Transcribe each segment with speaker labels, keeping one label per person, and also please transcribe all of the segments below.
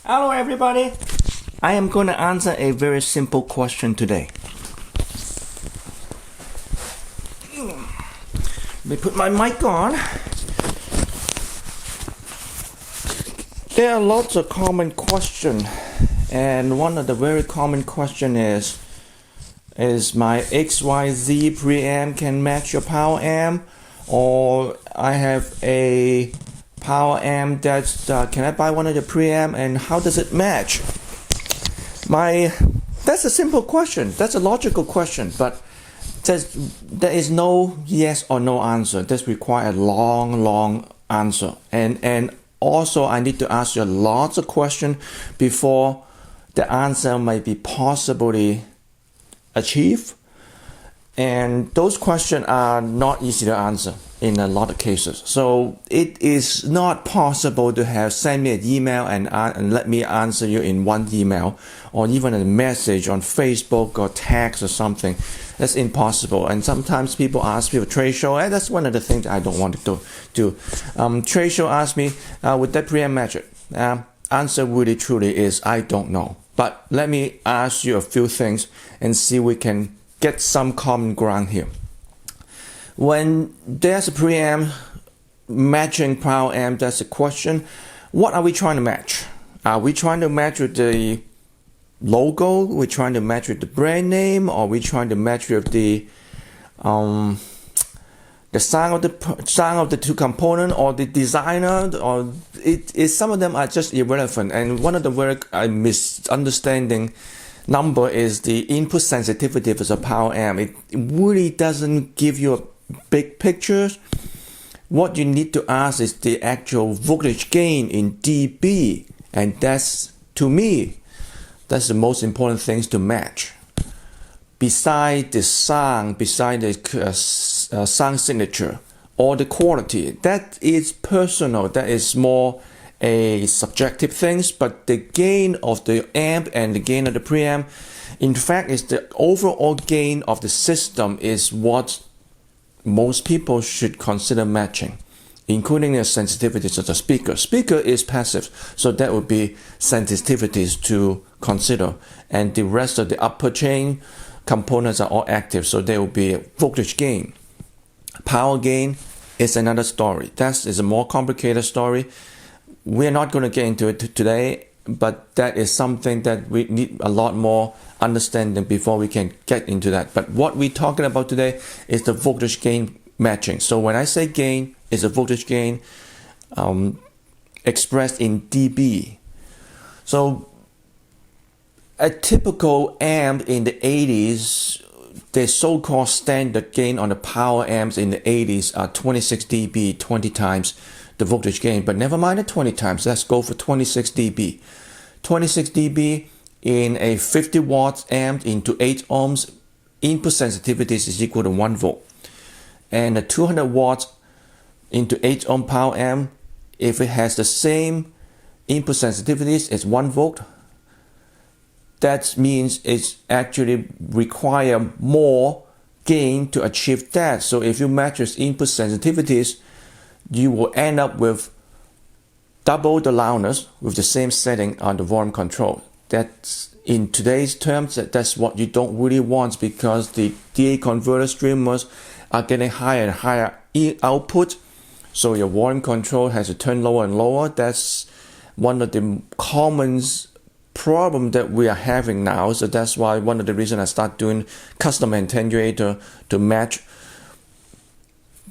Speaker 1: Hello everybody. I am going to answer a very simple question today. Let me put my mic on. There are lots of common questions, and one of the very common question is my XYZ preamp can match your power amp, or I have a power amp that's can I buy one of the preamp and how does it match? That's a simple question. That's a logical question, but there is no yes or no answer. This requires a long answer, and also I need to ask you lots of questions before the answer might be possibly achieved. And those questions are not easy to answer in a lot of cases. So it is not possible to send me an email and let me answer you in one email, or even a message on Facebook or text or something. That's impossible. And sometimes people ask me for trade show, and that's one of the things I don't want to do. Trade show ask me, would that preamp match it? Answer really truly is I don't know. But let me ask you a few things and see if we can get some common ground here. When there's a preamp matching power amp, that's the question. What are we trying to match? Are we trying to match with the logo? We're trying to match with the brand name, or we trying to match with the sound of the two components, or the designer, or some of them are just irrelevant. And one of the word I'm misunderstanding number is the input sensitivity of a power amp. It really doesn't give you a big picture. What you need to ask is the actual voltage gain in dB, and that's, to me, that's the most important things to match. Beside the sound, beside the sound signature or the quality, that is personal. That is more a subjective things, but the gain of the amp and the gain of the preamp, in fact, is the overall gain of the system is what most people should consider matching, including the sensitivities of the speaker. Speaker is passive, so that would be sensitivities to consider, and the rest of the upper chain components are all active, so there will be voltage gain. Power gain is another story. That is a more complicated story. We're not going to get into it today, but that is something that we need a lot more understanding before we can get into that. But what we're talking about today is the voltage gain matching. So when I say gain, it's a voltage gain expressed in dB. So a typical amp in the 80s, the so-called standard gain on the power amps in the 80s are 26 dB, 20 times the voltage gain. But never mind the 20 times, let's go for 26 dB. 26 dB in a 50 watts amp into 8 ohms, input sensitivities is equal to 1 volt. And a 200 watts into 8 ohm power amp, if it has the same input sensitivities, it's 1 volt. That means it's actually require more gain to achieve that. So if you match its input sensitivities, you will end up with double the loudness with the same setting on the volume control. That's, in today's terms, that's what you don't really want, because the DA converter streamers are getting higher and higher output, so your volume control has to turn lower and lower. That's one of the common problem that we are having now. So that's why one of the reasons I start doing custom attenuator to match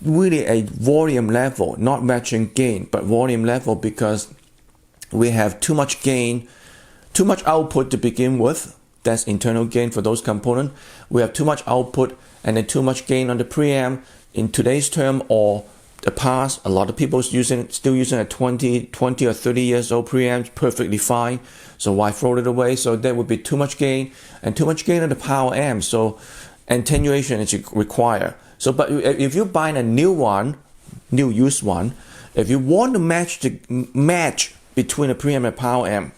Speaker 1: really a volume level, not matching gain, but volume level, because we have too much gain, too much output to begin with. That's internal gain for those components. We have too much output and then too much gain on the preamp. In today's term or the past, a lot of people still using a 20 or 30 years old preamp perfectly fine. So why throw it away? So there would be too much gain and too much gain on the power amp. So attenuation is required. So, but if you buy a new used one, if you want to match between a preamp and power amp,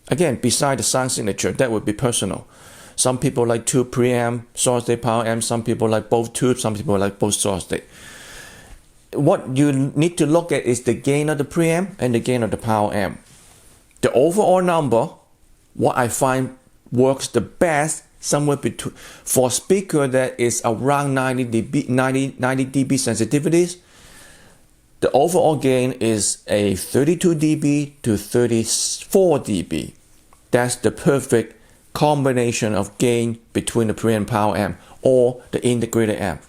Speaker 1: again, beside the sound signature, that would be personal. Some people like tube preamp, solid state power amp. Some people like both tubes. Some people like both solid state. What you need to look at is the gain of the preamp and the gain of the power amp. The overall number, what I find works the best, somewhere between, for speaker that is around 90 dB sensitivities, the overall gain is a 32 dB to 34 dB. That's the perfect combination of gain between the preamp power amp or the integrated amp.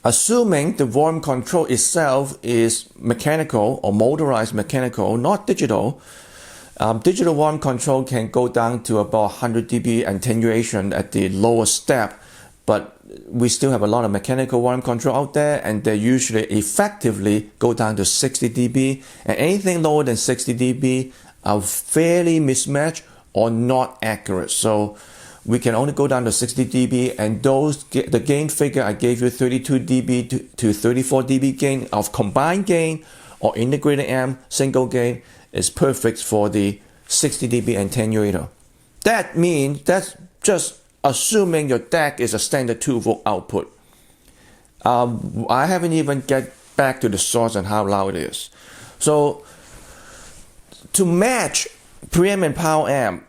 Speaker 1: Assuming the volume control itself is mechanical or motorized mechanical, not digital, digital volume control can go down to about 100 dB attenuation at the lowest step, but we still have a lot of mechanical volume control out there, and they usually effectively go down to 60 dB, and anything lower than 60 dB are fairly mismatched or not accurate. So we can only go down to 60 dB, and the gain figure I gave you, 32 dB to 34 dB gain of combined gain or integrated amp single gain, is perfect for the 60 dB attenuator. That means that's just assuming your DAC is a standard 2-volt output. I haven't even get back to the source and how loud it is. So to match preamp and power amp,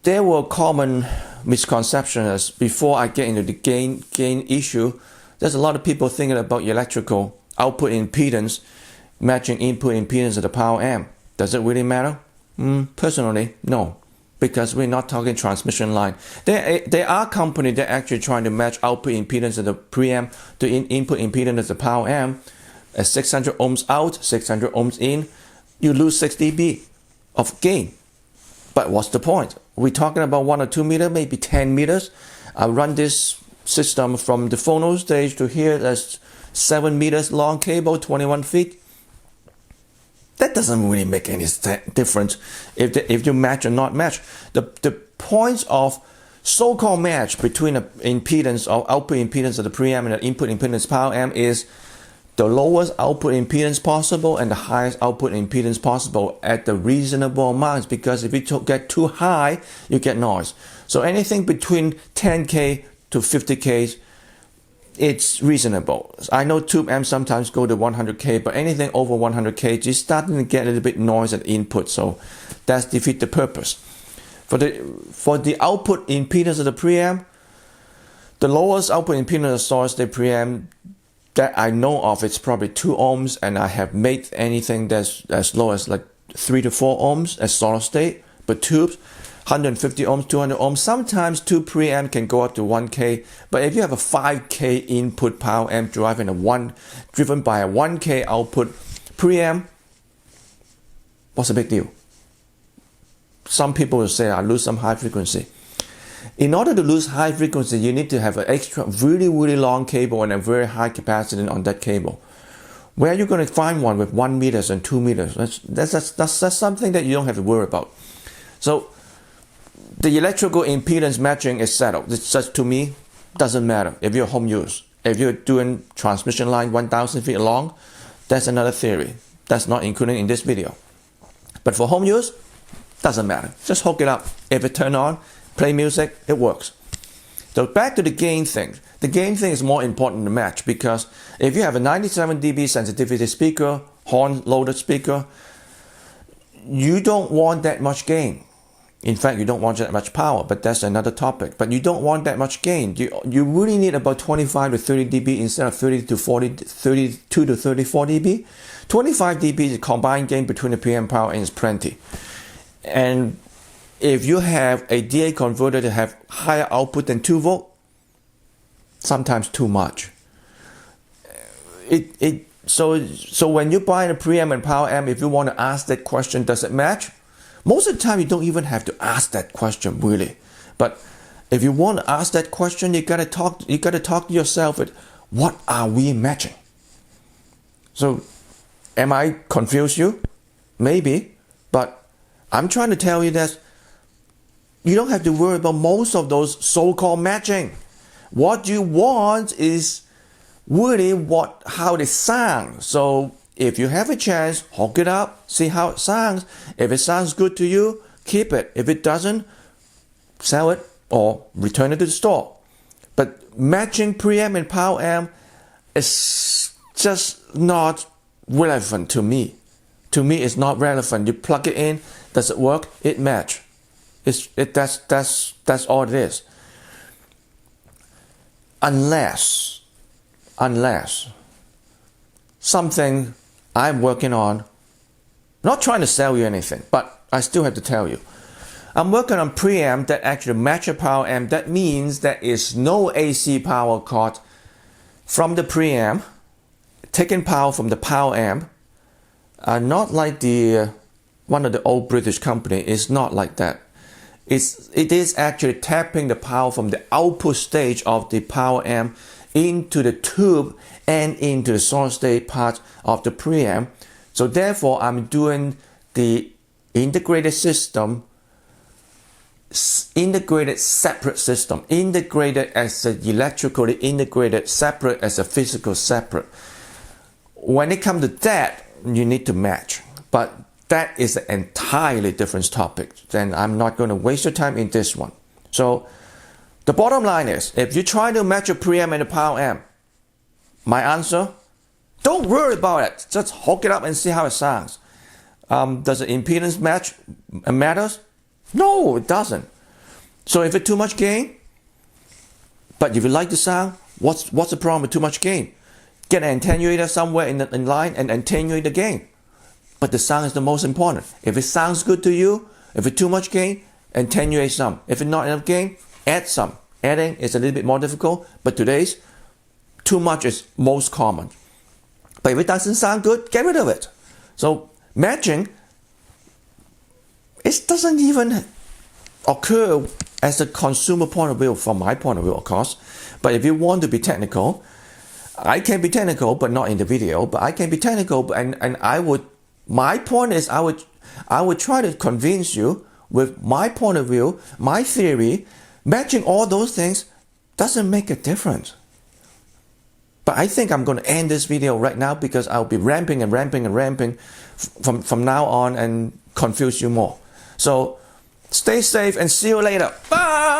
Speaker 1: there were common misconceptions. Before I get into the gain issue, there's a lot of people thinking about electrical output impedance matching input impedance of the power amp. Does it really matter? Personally, no, because we're not talking transmission line. There are companies that are actually trying to match output impedance of the preamp to input impedance of the power amp. At 600 ohms out, 600 ohms in, you lose 6 dB of gain. But what's the point? We're talking about 1 or 2 meters, maybe 10 meters. I run this system from the phono stage to here. That's 7 meters long cable, 21 feet. That doesn't really make any difference if you match or not match. The points of so-called match between the impedance or output impedance of the preamp and the input impedance power amp is the lowest output impedance possible and the highest output impedance possible at the reasonable amounts, because if you get too high, you get noise. So anything between 10K to 50K, it's reasonable. I know tube amps sometimes go to 100K, but anything over 100K, you're starting to get a little bit noise at input, so that's defeat the purpose. For the output impedance of the preamp, the lowest output impedance of the solid state preamp that I know of, it's probably 2 ohms, and I have made anything that's as low as like 3 to 4 ohms as solid state, but tubes 150 ohms, 200 ohms. Sometimes tube preamp can go up to 1K, but if you have a 5K input power amp driven by a 1K output preamp, what's the big deal? Some people will say I lose some high frequency. In order to lose high frequency, you need to have an extra really long cable and a very high capacitance on that cable. Where are you going to find one with 1 meters and 2 meters? That's something that you don't have to worry about. So the electrical impedance matching is settled. It's just, to me, doesn't matter if you're home use. If you're doing transmission line 1,000 feet long, that's another theory. That's not included in this video. But for home use, doesn't matter. Just hook it up. If it turn on, play music, it works. So back to the gain thing. The gain thing is more important to match, because if you have a 97 dB sensitivity speaker, horn loaded speaker, you don't want that much gain. In fact, you don't want that much power, but that's another topic. But you don't want that much gain. You really need about 25 to 30 dB instead of 32 to 34 dB. 25 dB is combined gain between the preamp power and is plenty. And if you have a DA converter that have higher output than 2 volt, sometimes too much. So when you buy a preamp and power amp, if you want to ask that question, does it match? Most of the time, you don't even have to ask that question, really. But if you want to ask that question, you gotta talk to yourself with, what are we matching? So, am I confused you? Maybe, but I'm trying to tell you that you don't have to worry about most of those so-called matching. What you want is really how they sound. So if you have a chance, hook it up, see how it sounds. If it sounds good to you, keep it. If it doesn't, sell it or return it to the store. But matching preamp and power amp is just not relevant to me. to me is not relevant. You plug it in, does it work? It match. That's all it is. Unless something I'm working on, not trying to sell you anything, but I still have to tell you. I'm working on preamp that actually match a power amp. That means there is no AC power cord from the preamp, taking power from the power amp. Not like the one of the old British company. It's not like that. It is actually tapping the power from the output stage of the power amp into the tube and into the solid state part of the preamp. So therefore, I'm doing the integrated system, integrated separate system, integrated as a electrically integrated, separate as a physical separate. When it comes to that, you need to match. But that is an entirely different topic. Then I'm not going to waste your time in this one. So the bottom line is, if you try to match a preamp and a power amp, my answer, don't worry about it. Just hook it up and see how it sounds. Does the impedance match matters? No, it doesn't. So if it's too much gain, but if you like the sound, what's the problem with too much gain? Get an attenuator somewhere in line and attenuate the gain. But the sound is the most important. If it sounds good to you, if it's too much gain, attenuate some. If it's not enough gain, add some. Adding is a little bit more difficult, but today's too much is most common. But if it doesn't sound good, get rid of it. So matching, it doesn't even occur as a consumer point of view, from my point of view, of course. But if you want to be technical, I can be technical, but not in the video. But I can be technical, and I would. My point is, I would try to convince you with my point of view, my theory. Matching all those things doesn't make a difference. But I think I'm going to end this video right now because I'll be ramping from now on and confuse you more. So stay safe and see you later. Bye!